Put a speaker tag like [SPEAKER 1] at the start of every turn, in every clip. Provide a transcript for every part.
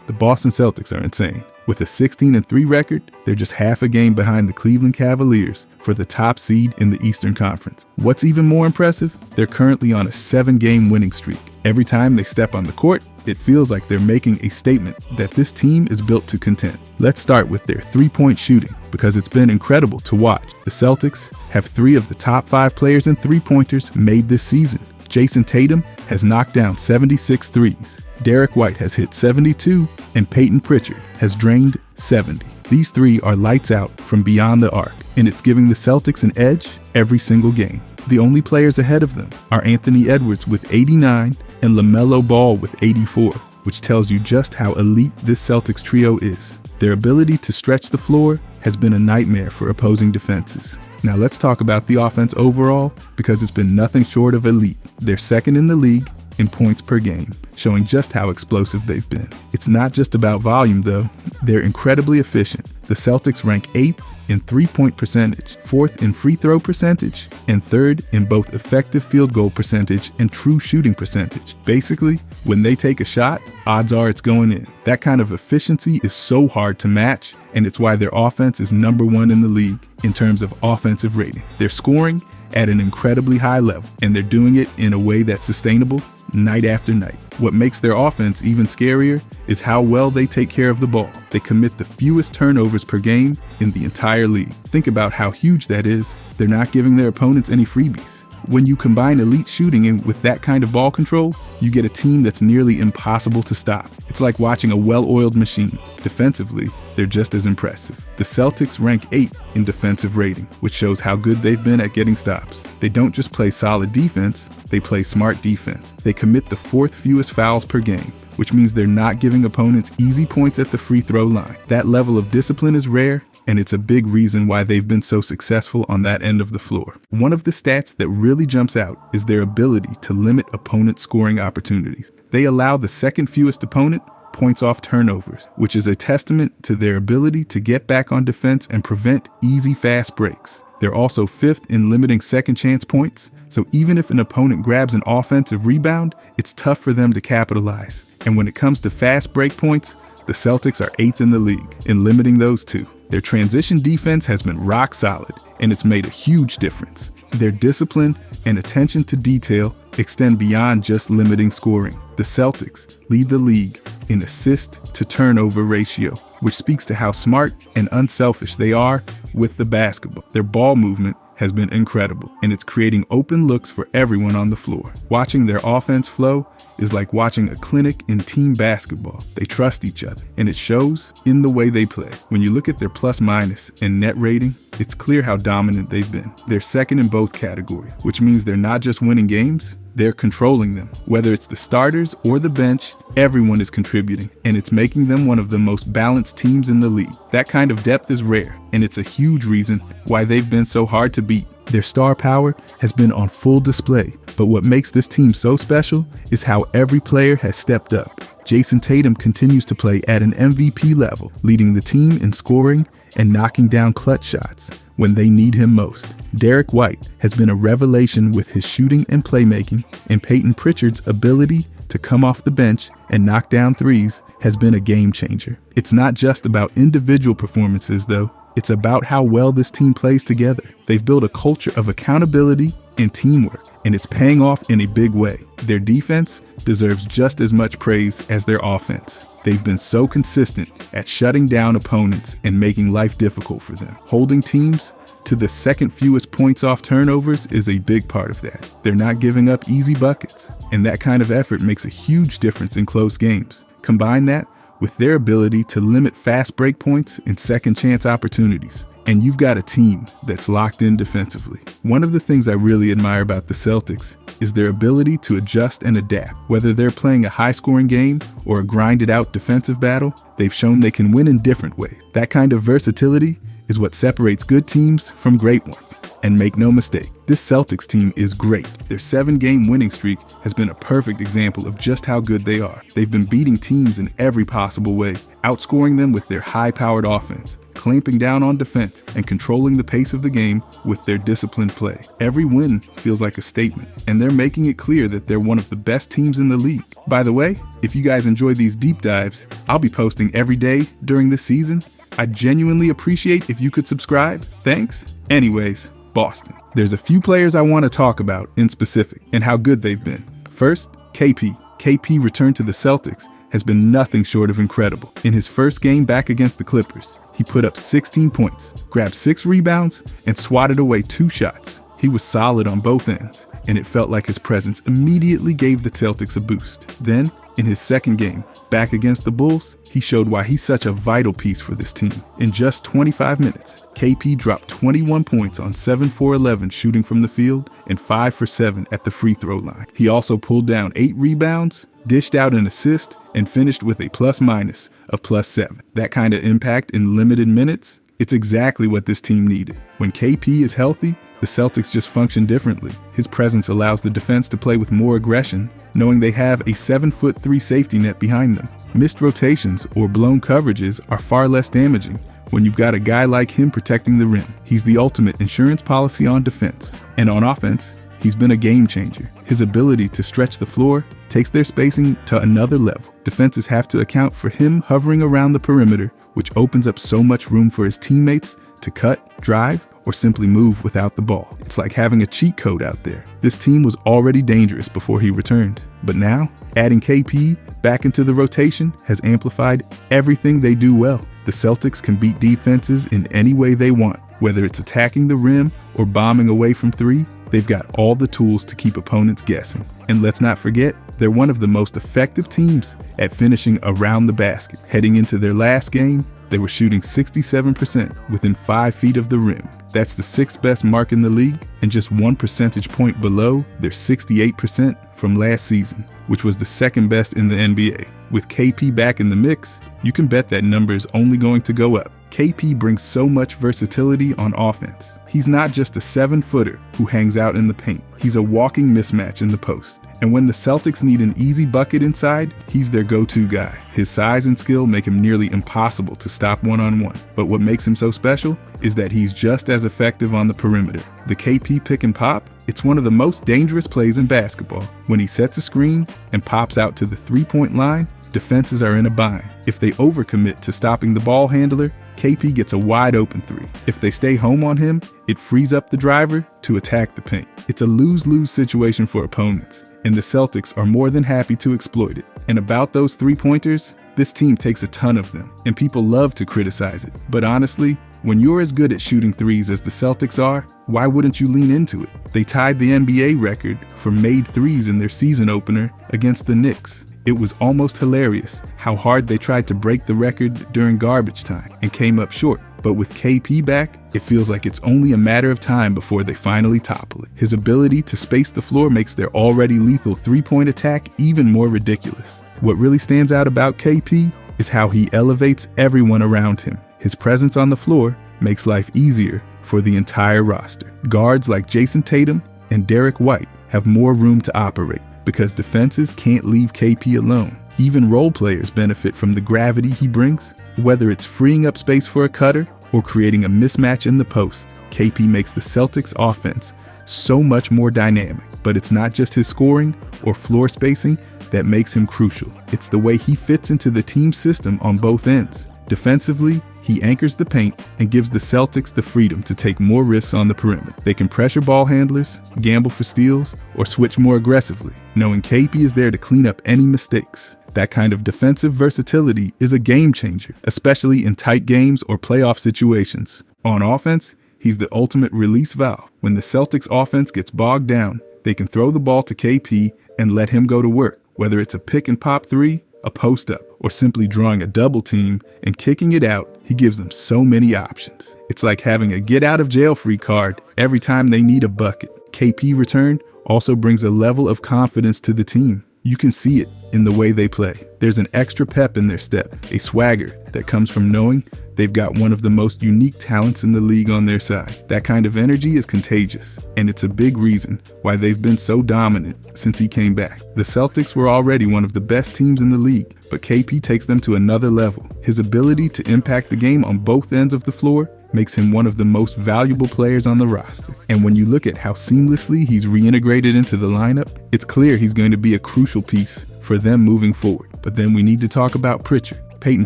[SPEAKER 1] The Boston Celtics are insane. With a 16-3 record, they're just half a game behind the Cleveland Cavaliers for the top seed in the Eastern Conference. What's even more impressive? They're currently on a 7-game winning streak. Every time they step on the court, it feels like they're making a statement that this team is built to contend. Let's start with their three-point shooting, because it's been incredible to watch. The Celtics have 3 of the top 5 players in three-pointers made this season. Jayson Tatum has knocked down 76 threes. Derrick White has hit 72, and Payton Pritchard has drained 70. These 3 are lights out from beyond the arc, and it's giving the Celtics an edge every single game. The only players ahead of them are Anthony Edwards with 89 and LaMelo Ball with 84, which tells you just how elite this Celtics trio is. Their ability to stretch the floor has been a nightmare for opposing defenses. Now let's talk about the offense overall, because it's been nothing short of elite. They're second in the league in points per game, showing just how explosive they've been. It's not just about volume though, they're incredibly efficient. The Celtics rank 8th in three-point percentage, 4th in free throw percentage, and 3rd in both effective field goal percentage and true shooting percentage. Basically, when they take a shot, odds are it's going in. That kind of efficiency is so hard to match, and it's why their offense is number 1 in the league in terms of offensive rating. They're scoring at an incredibly high level, and they're doing it in a way that's sustainable night after night. What makes their offense even scarier is how well they take care of the ball. They commit the fewest turnovers per game in the entire league. Think about how huge that is. They're not giving their opponents any freebies. When you combine elite shooting with that kind of ball control, you get a team that's nearly impossible to stop. It's like watching a well-oiled machine. Defensively, they're just as impressive. The Celtics rank 8th in defensive rating, which shows how good they've been at getting stops. They don't just play solid defense, they play smart defense. They commit the 4th fewest fouls per game, which means they're not giving opponents easy points at the free throw line. That level of discipline is rare, and it's a big reason why they've been so successful on that end of the floor. One of the stats that really jumps out is their ability to limit opponent scoring opportunities. They allow the 2nd fewest opponent points off turnovers, which is a testament to their ability to get back on defense and prevent easy fast breaks. They're also 5th in limiting second chance points, so even if an opponent grabs an offensive rebound, it's tough for them to capitalize. And when it comes to fast break points, the Celtics are 8th in the league in limiting those too. Their transition defense has been rock solid, and it's made a huge difference. Their discipline and attention to detail extend beyond just limiting scoring. The Celtics lead the league in assist to turnover ratio, which speaks to how smart and unselfish they are with the basketball. Their ball movement has been incredible, and it's creating open looks for everyone on the floor. Watching their offense flow is like watching a clinic in team basketball. They trust each other, and it shows in the way they play. When you look at their plus minus and net rating, it's clear how dominant they've been. They're second in both categories, which means they're not just winning games, they're controlling them. Whether it's the starters or the bench, everyone is contributing, and it's making them one of the most balanced teams in the league. That kind of depth is rare, and it's a huge reason why they've been so hard to beat. Their star power has been on full display, but what makes this team so special is how every player has stepped up. Jayson Tatum continues to play at an MVP level, leading the team in scoring and knocking down clutch shots when they need him most. Derrick White has been a revelation with his shooting and playmaking, and Payton Pritchard's ability to come off the bench and knock down threes has been a game changer. It's not just about individual performances though, it's about how well this team plays together. They've built a culture of accountability and teamwork, and it's paying off in a big way. Their defense deserves just as much praise as their offense. They've been so consistent at shutting down opponents and making life difficult for them. Holding teams to the 2nd fewest points off turnovers is a big part of that. They're not giving up easy buckets, and that kind of effort makes a huge difference in close games. Combine that with their ability to limit fast break points and second chance opportunities, and you've got a team that's locked in defensively. One of the things I really admire about the Celtics is their ability to adjust and adapt. Whether they're playing a high-scoring game or a grinded-out defensive battle, they've shown they can win in different ways. That kind of versatility is what separates good teams from great ones. And make no mistake, this Celtics team is great. Their 7-game winning streak has been a perfect example of just how good they are. They've been beating teams in every possible way, outscoring them with their high-powered offense, clamping down on defense, and controlling the pace of the game with their disciplined play. Every win feels like a statement, and they're making it clear that they're one of the best teams in the league. By the way, if you guys enjoy these deep dives, I'll be posting every day during this season. I'd genuinely appreciate if you could subscribe. Thanks. Anyways, Boston. There's a few players I want to talk about in specific and how good they've been. First, KP. KP returned to the Celtics has been nothing short of incredible. In his first game back against the Clippers, he put up 16 points, grabbed 6 rebounds, and swatted away 2 shots. He was solid on both ends, and it felt like his presence immediately gave the Celtics a boost. Then, in his second game, back against the Bulls, he showed why he's such a vital piece for this team. In just 25 minutes, KP dropped 21 points on 7 for 11 shooting from the field and 5 for 7 at the free throw line. He also pulled down 8 rebounds, dished out an assist, and finished with a plus-minus of +7. That kind of impact in limited minutes, it's exactly what this team needed. When KP is healthy, the Celtics just function differently. His presence allows the defense to play with more aggression, knowing they have a 7'3" safety net behind them. Missed rotations or blown coverages are far less damaging when you've got a guy like him protecting the rim. He's the ultimate insurance policy on defense. And on offense, he's been a game changer. His ability to stretch the floor takes their spacing to another level. Defenses have to account for him hovering around the perimeter, which opens up so much room for his teammates to cut, drive, or simply move without the ball. It's like having a cheat code out there. This team was already dangerous before he returned, but now, adding KP back into the rotation has amplified everything they do well. The Celtics can beat defenses in any way they want, whether it's attacking the rim or bombing away from 3. They've got all the tools to keep opponents guessing. And let's not forget, they're one of the most effective teams at finishing around the basket. Heading into their last game, they were shooting 67% within 5 feet of the rim. That's the 6th best mark in the league and just 1 percentage point below their 68% from last season, which was the 2nd best in the NBA. With KP back in the mix, you can bet that number is only going to go up. KP brings so much versatility on offense. He's not just a 7-footer who hangs out in the paint. He's a walking mismatch in the post. And when the Celtics need an easy bucket inside, he's their go-to guy. His size and skill make him nearly impossible to stop one-on-one. But what makes him so special is that he's just as effective on the perimeter. The KP pick and pop, it's one of the most dangerous plays in basketball. When he sets a screen and pops out to the 3-point line, defenses are in a bind. If they overcommit to stopping the ball handler, KP gets a wide open 3. If they stay home on him, it frees up the driver to attack the paint. It's a lose-lose situation for opponents, and the Celtics are more than happy to exploit it. And about those 3-pointers, this team takes a ton of them, and people love to criticize it. But honestly, when you're as good at shooting 3s as the Celtics are, why wouldn't you lean into it? They tied the NBA record for made 3s in their season opener against the Knicks. It was almost hilarious how hard they tried to break the record during garbage time and came up short. But with KP back, it feels like it's only a matter of time before they finally topple it. His ability to space the floor makes their already lethal 3-point attack even more ridiculous. What really stands out about KP is how he elevates everyone around him. His presence on the floor makes life easier for the entire roster. Guards like Jayson Tatum and Derrick White have more room to operate, because defenses can't leave KP alone. Even role players benefit from the gravity he brings. Whether it's freeing up space for a cutter or creating a mismatch in the post, KP makes the Celtics offense so much more dynamic. But it's not just his scoring or floor spacing that makes him crucial. It's the way he fits into the team system on both ends. Defensively, he anchors the paint and gives the Celtics the freedom to take more risks on the perimeter. They can pressure ball handlers, gamble for steals, or switch more aggressively, knowing KP is there to clean up any mistakes. That kind of defensive versatility is a game changer, especially in tight games or playoff situations. On offense, he's the ultimate release valve. When the Celtics offense gets bogged down, they can throw the ball to KP and let him go to work, whether it's a pick and pop 3, a post up, or simply drawing a double team and kicking it out. He gives them so many options. It's like having a get out of jail free card every time they need a bucket. KP return also brings a level of confidence to the team. You can see it in the way they play. There's an extra pep in their step, a swagger that comes from knowing they've got one of the most unique talents in the league on their side. That kind of energy is contagious, and it's a big reason why they've been so dominant since he came back. The Celtics were already one of the best teams in the league, but KP takes them to another level. His ability to impact the game on both ends of the floor makes him one of the most valuable players on the roster. And when you look at how seamlessly he's reintegrated into the lineup, it's clear he's going to be a crucial piece for them moving forward. But then we need to talk about Pritchard. Payton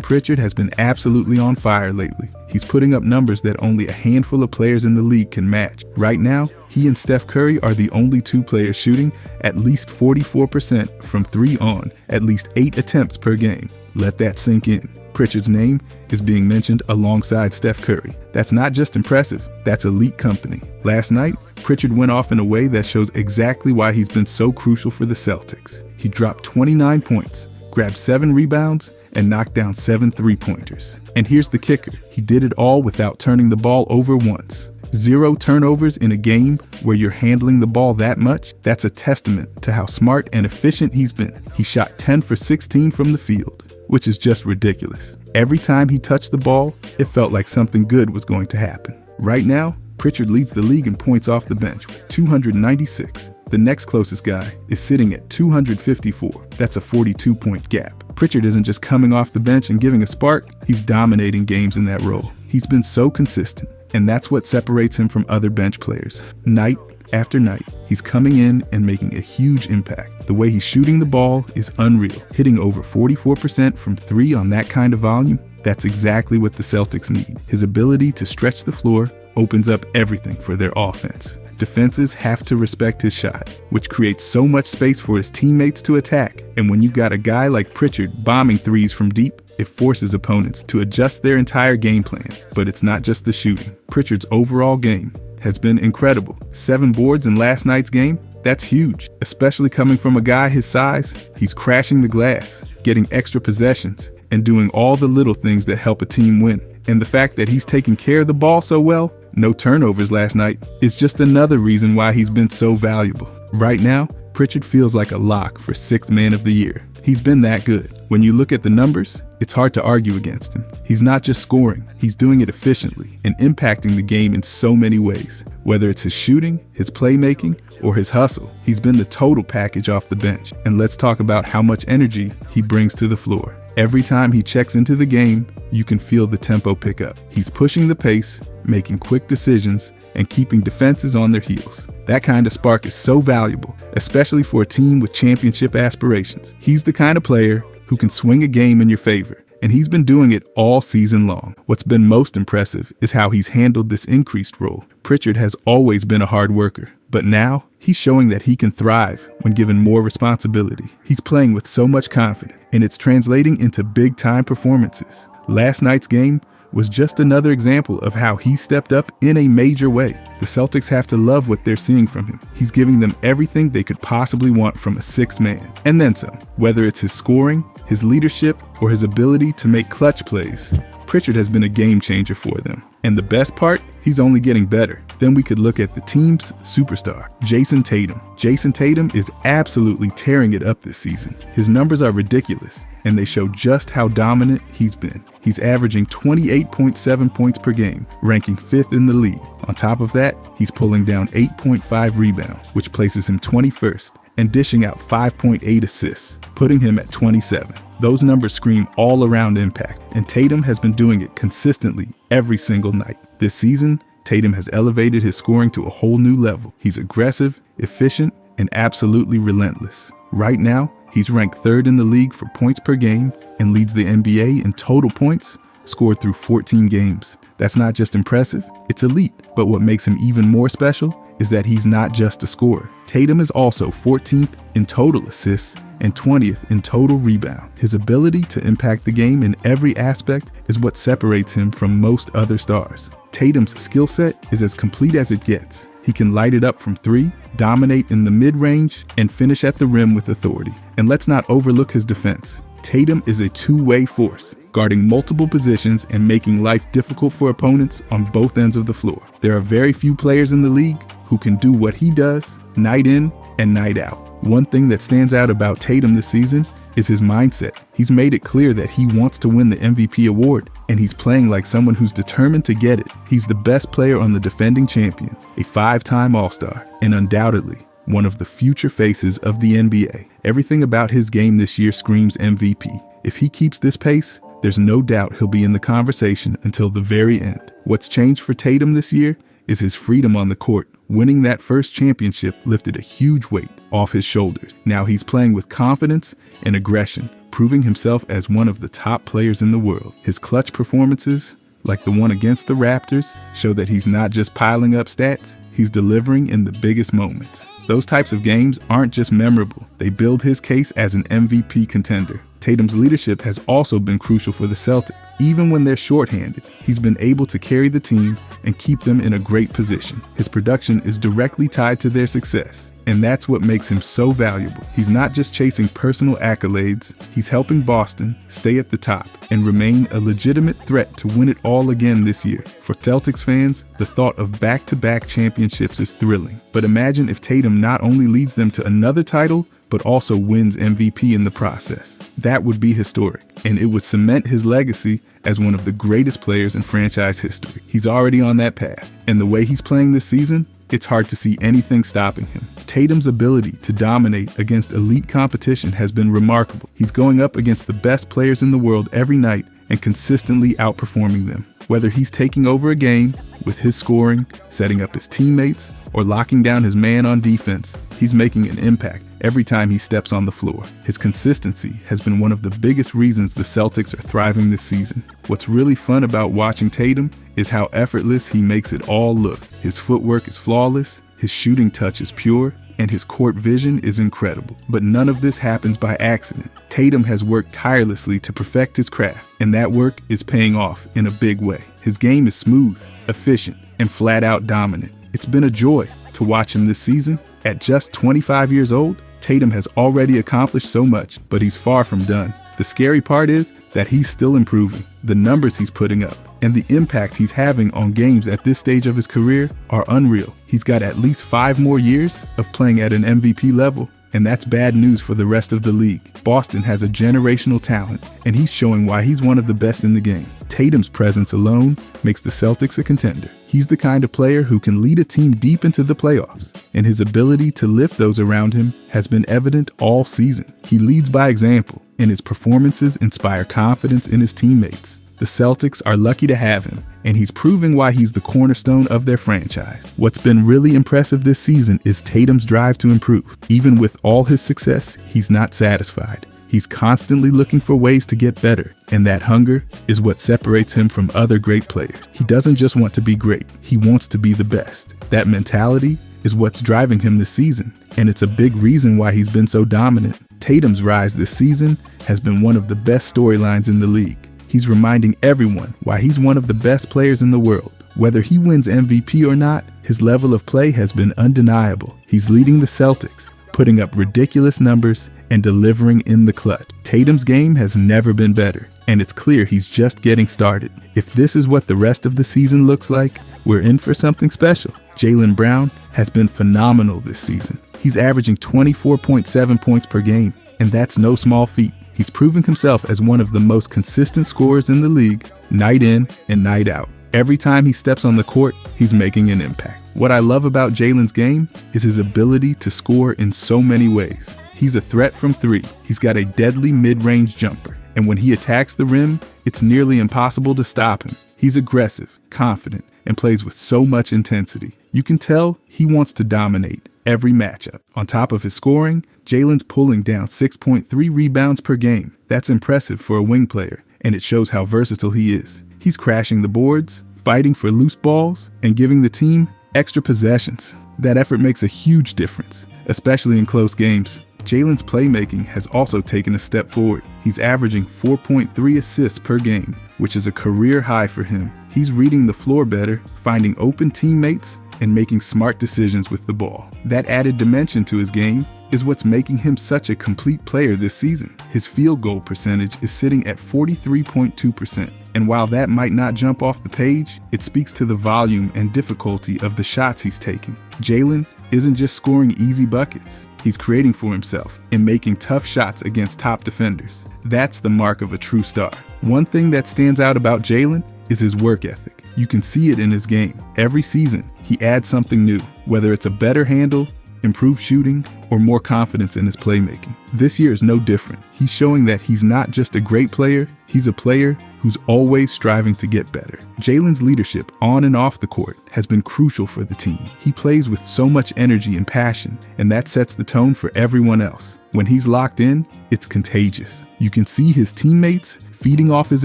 [SPEAKER 1] Pritchard has been absolutely on fire lately. He's putting up numbers that only a handful of players in the league can match. Right now, he and Steph Curry are the only two players shooting at least 44% from 3 on at least 8 attempts per game. Let that sink in. Pritchard's name is being mentioned alongside Steph Curry. That's not just impressive, that's elite company. Last night, Pritchard went off in a way that shows exactly why he's been so crucial for the Celtics. He dropped 29 points, grabbed 7 rebounds, and knocked down 7 3-pointers. And here's the kicker, he did it all without turning the ball over once. 0 turnovers in a game where you're handling the ball that much, that's a testament to how smart and efficient he's been. He shot 10 for 16 from the field, which is just ridiculous. Every time he touched the ball, it felt like something good was going to happen. Right now, Pritchard leads the league in points off the bench with 296. The next closest guy is sitting at 254. That's a 42-point gap. Pritchard isn't just coming off the bench and giving a spark, he's dominating games in that role. He's been so consistent, and that's what separates him from other bench players. Night after night, he's coming in and making a huge impact. The way he's shooting the ball is unreal. Hitting over 44% from 3 on that kind of volume, that's exactly what the Celtics need. His ability to stretch the floor opens up everything for their offense. Defenses have to respect his shot, which creates so much space for his teammates to attack. And when you've got a guy like Pritchard bombing threes from deep, it forces opponents to adjust their entire game plan. But it's not just the shooting. Pritchard's overall game has been incredible. 7 boards in last night's game, that's huge, especially coming from a guy his size. He's crashing the glass, getting extra possessions, and doing all the little things that help a team win. And the fact that he's taking care of the ball so well, no turnovers last night, is just another reason why he's been so valuable. Right now, Pritchard feels like a lock for 6th Man of the Year. He's been that good. When you look at the numbers, it's hard to argue against him. He's not just scoring, he's doing it efficiently and impacting the game in so many ways. Whether it's his shooting, his playmaking, or his hustle, he's been the total package off the bench. And let's talk about how much energy he brings to the floor. Every time he checks into the game, you can feel the tempo pick up. He's pushing the pace, making quick decisions, and keeping defenses on their heels. That kind of spark is so valuable, especially for a team with championship aspirations. He's the kind of player who can swing a game in your favor, and he's been doing it all season long. What's been most impressive is how he's handled this increased role. Pritchard has always been a hard worker, but now he's showing that he can thrive when given more responsibility. He's playing with so much confidence, and it's translating into big-time performances. Last night's game was just another example of how he stepped up in a major way. The Celtics have to love what they're seeing from him. He's giving them everything they could possibly want from a 6th man, and then some. Whether it's his scoring, his leadership, or his ability to make clutch plays, Pritchard has been a game changer for them. And the best part, he's only getting better. Then we could look at the team's superstar, Jayson Tatum. Jayson Tatum is absolutely tearing it up this season. His numbers are ridiculous, and they show just how dominant he's been. He's averaging 28.7 points per game, ranking 5th in the league. On top of that, he's pulling down 8.5 rebounds, which places him 21st, and dishing out 5.8 assists, putting him at 27. Those numbers scream all-around impact, and Tatum has been doing it consistently every single night. This season, Tatum has elevated his scoring to a whole new level. He's aggressive, efficient, and absolutely relentless. Right now, he's ranked 3rd in the league for points per game and leads the NBA in total points scored through 14 games. That's not just impressive, it's elite. But what makes him even more special is that he's not just a scorer. Tatum is also 14th in total assists and 20th in total rebound. His ability to impact the game in every aspect is what separates him from most other stars. Tatum's skill set is as complete as it gets. He can light it up from 3, dominate in the mid-range, and finish at the rim with authority. And let's not overlook his defense. Tatum is a two-way force, guarding multiple positions and making life difficult for opponents on both ends of the floor. There are very few players in the league who can do what he does night in and night out. One thing that stands out about Tatum this season is his mindset. He's made it clear that he wants to win the MVP award, and he's playing like someone who's determined to get it. He's the best player on the defending champions, a 5-time All-Star, and undoubtedly one of the future faces of the NBA. Everything about his game this year screams MVP. If he keeps this pace, there's no doubt he'll be in the conversation until the very end. What's changed for Tatum this year is his freedom on the court. Winning that first championship lifted a huge weight off his shoulders. Now he's playing with confidence and aggression, proving himself as one of the top players in the world. His clutch performances, like the one against the Raptors, show that he's not just piling up stats, he's delivering in the biggest moments. Those types of games aren't just memorable, they build his case as an MVP contender. Tatum's leadership has also been crucial for the Celtics. Even when they're shorthanded, he's been able to carry the team and keep them in a great position. His production is directly tied to their success, and that's what makes him so valuable. He's not just chasing personal accolades, he's helping Boston stay at the top and remain a legitimate threat to win it all again this year. For Celtics fans, the thought of back-to-back championships is thrilling. But imagine if Tatum not only leads them to another title, but also wins MVP in the process. That would be historic, and it would cement his legacy as one of the greatest players in franchise history. He's already on that path, and the way he's playing this season, it's hard to see anything stopping him. Tatum's ability to dominate against elite competition has been remarkable. He's going up against the best players in the world every night and consistently outperforming them. Whether he's taking over a game with his scoring, setting up his teammates, or locking down his man on defense, he's making an impact every time he steps on the floor. His consistency has been one of the biggest reasons the Celtics are thriving this season. What's really fun about watching Tatum is how effortless he makes it all look. His footwork is flawless, his shooting touch is pure, and his court vision is incredible. But none of this happens by accident. Tatum has worked tirelessly to perfect his craft, and that work is paying off in a big way. His game is smooth, efficient, and flat out dominant. It's been a joy to watch him this season. At just 25 years old, Tatum has already accomplished so much, but he's far from done. The scary part is that he's still improving. The numbers he's putting up and the impact he's having on games at this stage of his career are unreal. He's got at least 5 more years of playing at an MVP level, and that's bad news for the rest of the league. Boston has a generational talent, and he's showing why he's one of the best in the game. Tatum's presence alone makes the Celtics a contender. He's the kind of player who can lead a team deep into the playoffs, and his ability to lift those around him has been evident all season. He leads by example, and his performances inspire confidence in his teammates. The Celtics are lucky to have him, and he's proving why he's the cornerstone of their franchise. What's been really impressive this season is Tatum's drive to improve. Even with all his success, he's not satisfied. He's constantly looking for ways to get better, and that hunger is what separates him from other great players. He doesn't just want to be great, he wants to be the best. That mentality is what's driving him this season, and it's a big reason why he's been so dominant. Tatum's rise this season has been one of the best storylines in the league. He's reminding everyone why he's one of the best players in the world. Whether he wins MVP or not, his level of play has been undeniable. He's leading the Celtics, putting up ridiculous numbers and delivering in the clutch. Tatum's game has never been better, and it's clear he's just getting started. If this is what the rest of the season looks like, we're in for something special. Jaylen Brown has been phenomenal this season. He's averaging 24.7 points per game, and that's no small feat. He's proven himself as one of the most consistent scorers in the league, night in and night out. Every time he steps on the court, he's making an impact. What I love about Jaylen's game is his ability to score in so many ways. He's a threat from 3. He's got a deadly mid-range jumper, and when he attacks the rim, it's nearly impossible to stop him. He's aggressive, confident, and plays with so much intensity. You can tell he wants to dominate every matchup. On top of his scoring, Jaylen's pulling down 6.3 rebounds per game. That's impressive for a wing player, and it shows how versatile he is. He's crashing the boards, fighting for loose balls, and giving the team extra possessions. That effort makes a huge difference, especially in close games. Jaylen's playmaking has also taken a step forward. He's averaging 4.3 assists per game, which is a career high for him. He's reading the floor better, finding open teammates, and making smart decisions with the ball. That added dimension to his game is what's making him such a complete player this season. His field goal percentage is sitting at 43.2%, and while that might not jump off the page, it speaks to the volume and difficulty of the shots he's taking. Jaylen isn't just scoring easy buckets, he's creating for himself and making tough shots against top defenders. That's the mark of a true star. One thing that stands out about Jaylen is his work ethic. You can see it in his game. Every season, he adds something new, whether it's a better handle, improved shooting, or more confidence in his playmaking. This year is no different. He's showing that he's not just a great player, he's a player who's always striving to get better. Jaylen's leadership on and off the court has been crucial for the team. He plays with so much energy and passion, and that sets the tone for everyone else. When he's locked in, it's contagious. You can see his teammates feeding off his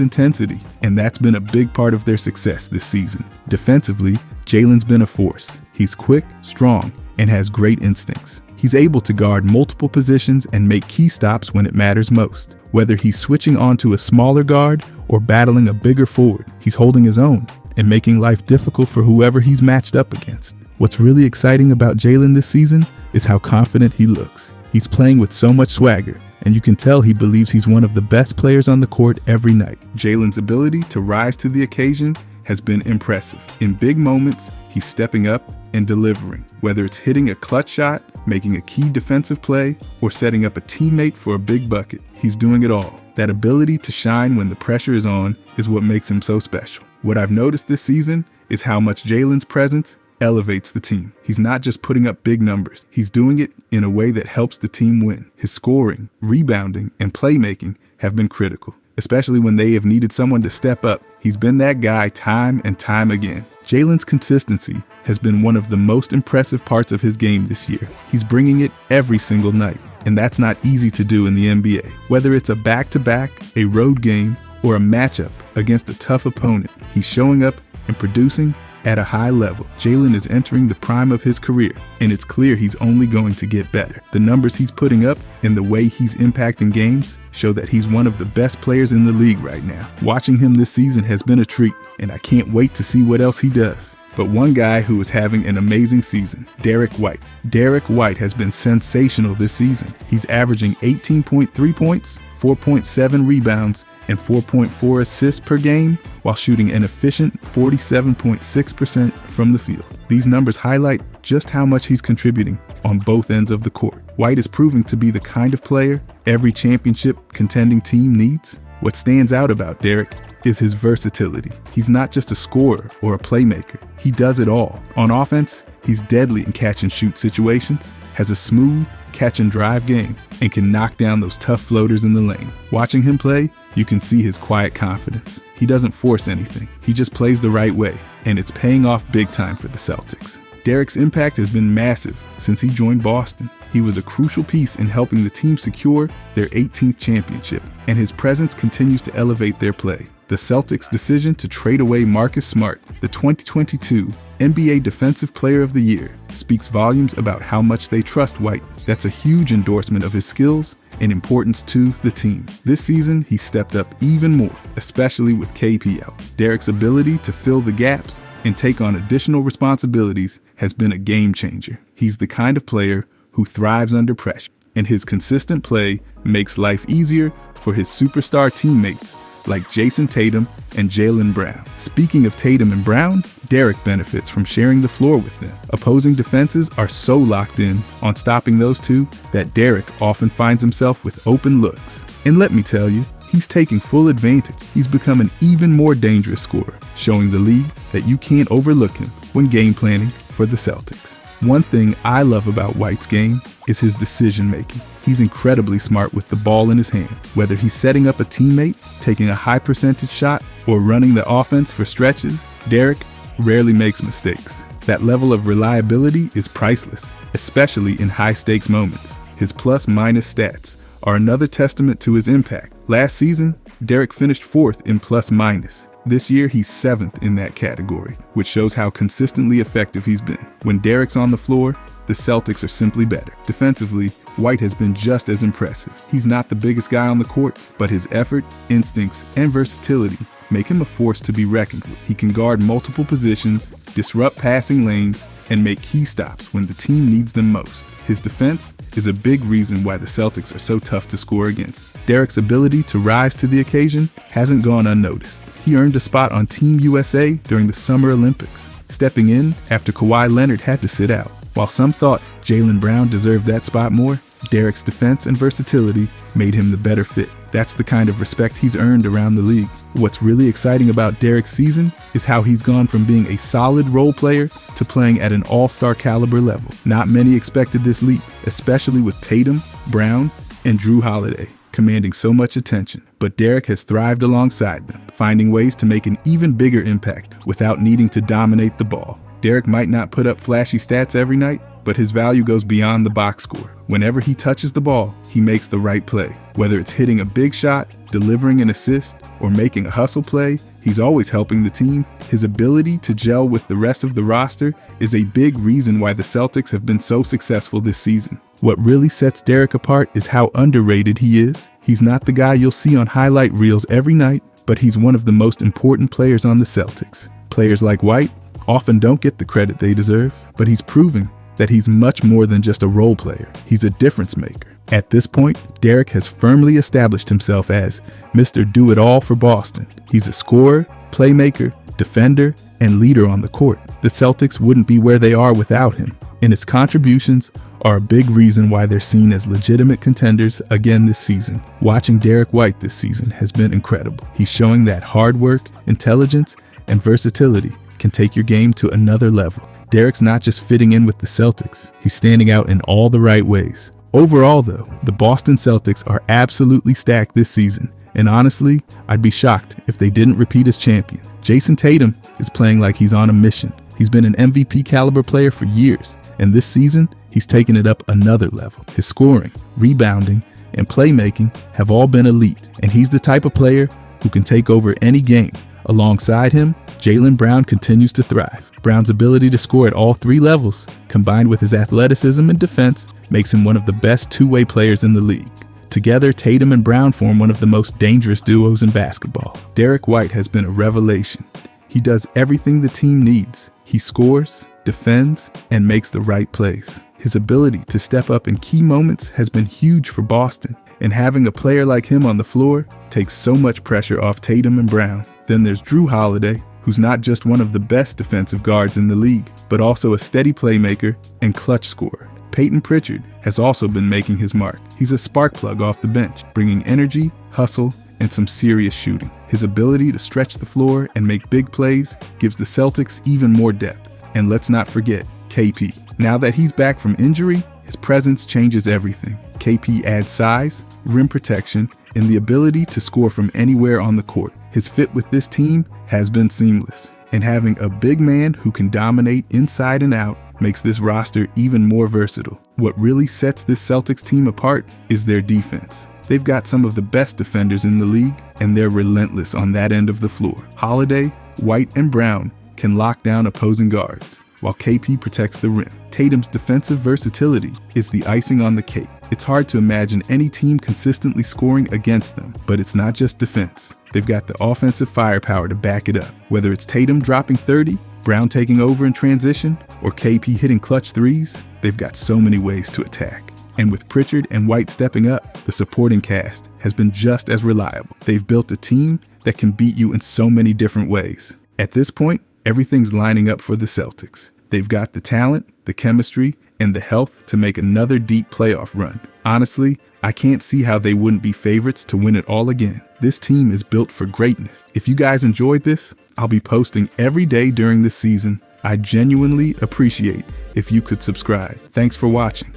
[SPEAKER 1] intensity, and that's been a big part of their success this season. Defensively, Jaylen's been a force. He's quick, strong, and has great instincts. He's able to guard multiple positions and make key stops when it matters most. Whether he's switching onto a smaller guard or battling a bigger forward, he's holding his own and making life difficult for whoever he's matched up against. What's really exciting about Jaylen this season is how confident he looks. He's playing with so much swagger, and you can tell he believes he's one of the best players on the court every night. Jaylen's ability to rise to the occasion has been impressive. In big moments, he's stepping up and delivering. Whether it's hitting a clutch shot, making a key defensive play, or setting up a teammate for a big bucket, he's doing it all. That ability to shine when the pressure is on is what makes him so special. What I've noticed this season is how much Jaylen's presence elevates the team. He's not just putting up big numbers. He's doing it in a way that helps the team win. His scoring, rebounding, and playmaking have been critical, especially when they have needed someone to step up. He's been that guy time and time again. Jaylen's consistency has been one of the most impressive parts of his game this year. He's bringing it every single night, and that's not easy to do in the NBA. Whether it's a back-to-back, a road game, or a matchup against a tough opponent, he's showing up and producing at a high level. Jaylen is entering the prime of his career, and it's clear he's only going to get better. The numbers he's putting up and the way he's impacting games show that he's one of the best players in the league right now. Watching him this season has been a treat, and I can't wait to see what else he does. But one guy who is having an amazing season, Derrick White. Derrick White has been sensational this season. He's averaging 18.3 points, 4.7 rebounds, and 4.4 assists per game while shooting an efficient 47.6% from the field. These numbers highlight just how much he's contributing on both ends of the court. White is proving to be the kind of player every championship contending team needs. What stands out about Derrick is his versatility. He's not just a scorer or a playmaker. He does it all. On offense, he's deadly in catch and shoot situations, has a smooth catch and drive game, and can knock down those tough floaters in the lane. Watching him play, you can see his quiet confidence. He doesn't force anything. He just plays the right way, and it's paying off big time for the Celtics. Derrick's impact has been massive since he joined Boston. He was a crucial piece in helping the team secure their 18th championship, and his presence continues to elevate their play. The Celtics' decision to trade away Marcus Smart, the 2022 NBA Defensive Player of the Year, speaks volumes about how much they trust White. That's a huge endorsement of his skills and importance to the team. This season, he stepped up even more, especially with KP out. Derrick's ability to fill the gaps and take on additional responsibilities has been a game changer. He's the kind of player who thrives under pressure, and his consistent play makes life easier for his superstar teammates like Jayson Tatum and Jaylen Brown. Speaking of Tatum and Brown, Derrick benefits from sharing the floor with them. Opposing defenses are so locked in on stopping those two that Derrick often finds himself with open looks. And let me tell you, he's taking full advantage. He's become an even more dangerous scorer, showing the league that you can't overlook him when game planning for the Celtics. One thing I love about White's game is his decision making. He's incredibly smart with the ball in his hand. Whether he's setting up a teammate, taking a high percentage shot, or running the offense for stretches, Derrick rarely makes mistakes. That level of reliability is priceless, especially in high-stakes moments. His plus-minus stats are another testament to his impact. Last season, Derrick finished 4th in plus-minus. This year, he's 7th in that category, which shows how consistently effective he's been. When Derrick's on the floor, the Celtics are simply better. Defensively, White has been just as impressive. He's not the biggest guy on the court, but his effort, instincts, and versatility make him a force to be reckoned with. He can guard multiple positions, disrupt passing lanes, and make key stops when the team needs them most. His defense is a big reason why the Celtics are so tough to score against. Derrick's ability to rise to the occasion hasn't gone unnoticed. He earned a spot on Team USA during the Summer Olympics, stepping in after Kawhi Leonard had to sit out. While some thought Jaylen Brown deserved that spot more, Derrick's defense and versatility made him the better fit. That's the kind of respect he's earned around the league. What's really exciting about Derrick's season is how he's gone from being a solid role player to playing at an all-star caliber level. Not many expected this leap, especially with Tatum, Brown, and Jrue Holiday commanding so much attention. But Derrick has thrived alongside them, finding ways to make an even bigger impact without needing to dominate the ball. Derrick might not put up flashy stats every night, but his value goes beyond the box score. Whenever he touches the ball, he makes the right play. Whether it's hitting a big shot, delivering an assist, or making a hustle play, he's always helping the team. His ability to gel with the rest of the roster is a big reason why the Celtics have been so successful this season. What really sets Derrick apart is how underrated he is. He's not the guy you'll see on highlight reels every night, but he's one of the most important players on the Celtics. Players like White often don't get the credit they deserve, but he's proving that he's much more than just a role player. He's a difference maker. At this point, Derrick has firmly established himself as Mr. Do-It-All for Boston. He's a scorer, playmaker, defender, and leader on the court. The Celtics wouldn't be where they are without him, and his contributions are a big reason why they're seen as legitimate contenders again this season. Watching Derrick White this season has been incredible. He's showing that hard work, intelligence, and versatility can take your game to another level. Derrick's not just fitting in with the Celtics, he's standing out in all the right ways. Overall though, the Boston Celtics are absolutely stacked this season, and honestly, I'd be shocked if they didn't repeat as champion. Jayson Tatum is playing like he's on a mission. He's been an MVP caliber player for years, and this season, he's taken it up another level. His scoring, rebounding, and playmaking have all been elite, and he's the type of player who can take over any game. Alongside him, Jaylen Brown continues to thrive. Brown's ability to score at all three levels, combined with his athleticism and defense, makes him one of the best two-way players in the league. Together, Tatum and Brown form one of the most dangerous duos in basketball. Derrick White has been a revelation. He does everything the team needs. He scores, defends, and makes the right plays. His ability to step up in key moments has been huge for Boston, and having a player like him on the floor takes so much pressure off Tatum and Brown. Then there's Jrue Holiday, who's not just one of the best defensive guards in the league, but also a steady playmaker and clutch scorer. Payton Pritchard has also been making his mark. He's a spark plug off the bench, bringing energy, hustle, and some serious shooting. His ability to stretch the floor and make big plays gives the Celtics even more depth. And let's not forget KP. Now that he's back from injury, his presence changes everything. KP adds size, rim protection, and the ability to score from anywhere on the court. His fit with this team has been seamless, and having a big man who can dominate inside and out makes this roster even more versatile. What really sets this Celtics team apart is their defense. They've got some of the best defenders in the league, and they're relentless on that end of the floor. Holiday, White, and Brown can lock down opposing guards, while KP protects the rim. Tatum's defensive versatility is the icing on the cake. It's hard to imagine any team consistently scoring against them, but it's not just defense. They've got the offensive firepower to back it up. Whether it's Tatum dropping 30, Brown taking over in transition, or KP hitting clutch threes, they've got so many ways to attack. And with Pritchard and White stepping up, the supporting cast has been just as reliable. They've built a team that can beat you in so many different ways. At this point, everything's lining up for the Celtics. They've got the talent, the chemistry, and the health to make another deep playoff run. Honestly, I can't see how they wouldn't be favorites to win it all again. This team is built for greatness. If you guys enjoyed this, I'll be posting every day during this season. I genuinely appreciate if you could subscribe. Thanks for watching.